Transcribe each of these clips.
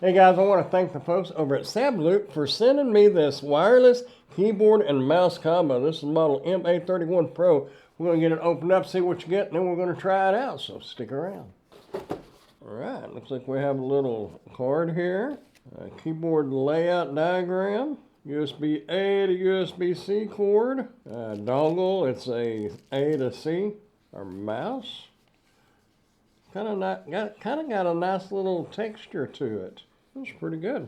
Hey guys, I want to thank the folks over at SABLUTE for sending me this wireless keyboard and mouse combo. This is model MA31 Pro. We're going to get it opened up, see what you get, and then we're going to try it out, so stick around. Alright, looks like we have a little card here, a keyboard layout diagram, USB-A to USB-C cord, a dongle, it's a A to C, our mouse. Kind of got a nice little texture to it. Feels pretty good.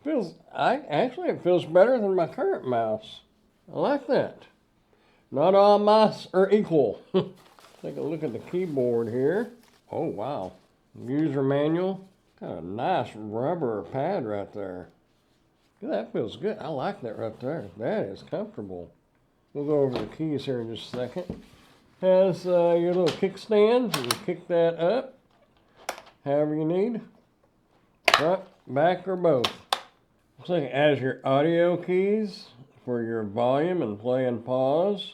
It feels better than my current mouse. I like that. Not all mice are equal. Take a look at the keyboard here. Oh wow. User manual. Got a nice rubber pad right there. That feels good. I like that right there. That is comfortable. We'll go over the keys here in just a second. Has your little kickstand. You can kick that up however you need. Front, back, or both. Looks like it has your audio keys for your volume and play and pause.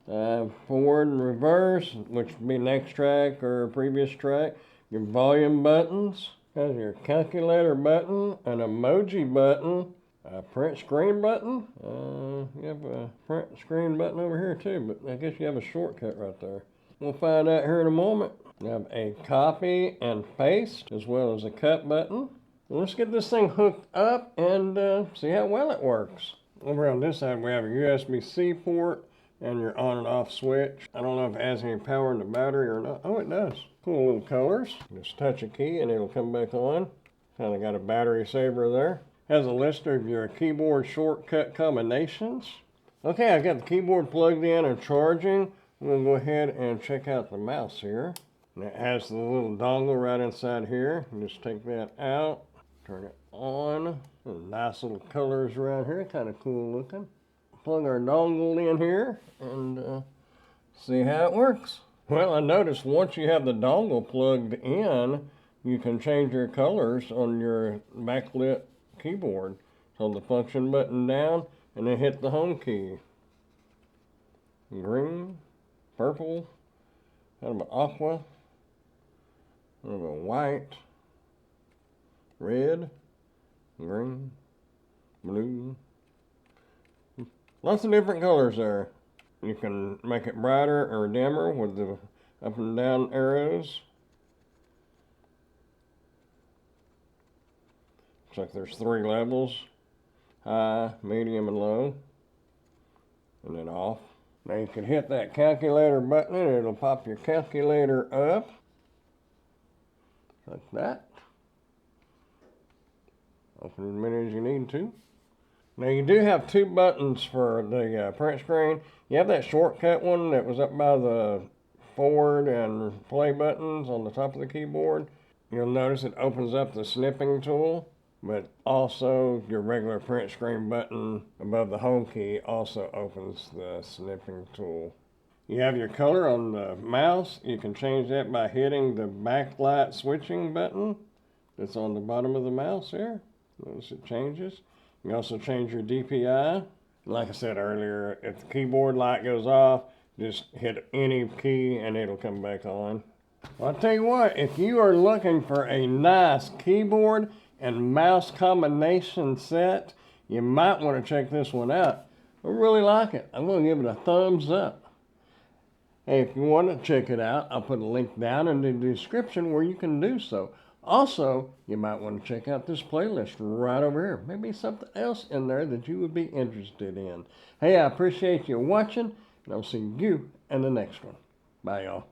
Forward and reverse, which would be next track or previous track. Your volume buttons. Has your calculator button, an emoji button, a print screen button. You have a print screen button over here too, but I guess you have a shortcut right there. We'll find out here in a moment. You have a copy and paste, as well as a cut button. Let's get this thing hooked up and see how well it works. Over on this side, we have a USB-C port and your on and off switch. I don't know if it has any power in the battery or not. Oh, it does. Cool little colors. Just touch a key and it'll come back on. Kind of got a battery saver there. Has a list of your keyboard shortcut combinations. Okay, I got the keyboard plugged in and charging. I'm going to go ahead and check out the mouse here. And it has the little dongle right inside here. You just take that out, turn it on. Nice little colors around here, kind of cool looking. Plug our dongle in here and see how it works. Well, I noticed once you have the dongle plugged in, you can change your colors on your backlit keyboard. Hold the function button down and then hit the home key. Green, purple, kind of an aqua, kind of a white, red, green, blue. Lots of different colors there. You can make it brighter or dimmer with the up and down arrows. Looks like there's 3 levels, high, medium, and low, and then off. Now you can hit that calculator button and it'll pop your calculator up, like that. Open as many as you need to. Now you do have 2 buttons for the print screen. You have that shortcut one that was up by the forward and play buttons on the top of the keyboard. You'll notice it opens up the snipping tool. But also your regular print screen button above the home key also opens the snipping tool. You have your color on the mouse. You can change that by hitting the backlight switching button that's on the bottom of the mouse here. Notice it changes. You can also change your DPI. Like I said earlier, if the keyboard light goes off, just hit any key and it'll come back on. Well, I'll tell you what, if you are looking for a nice keyboard and mouse combination set, you might want to check this one out. I really like it. I'm going to give it a thumbs up. Hey, if you want to check it out, I'll put a link down in the description where you can do so. Also, you might want to check out this playlist right over here. Maybe something else in there that you would be interested in. Hey, I appreciate you watching, and I'll see you in the next one. Bye, y'all.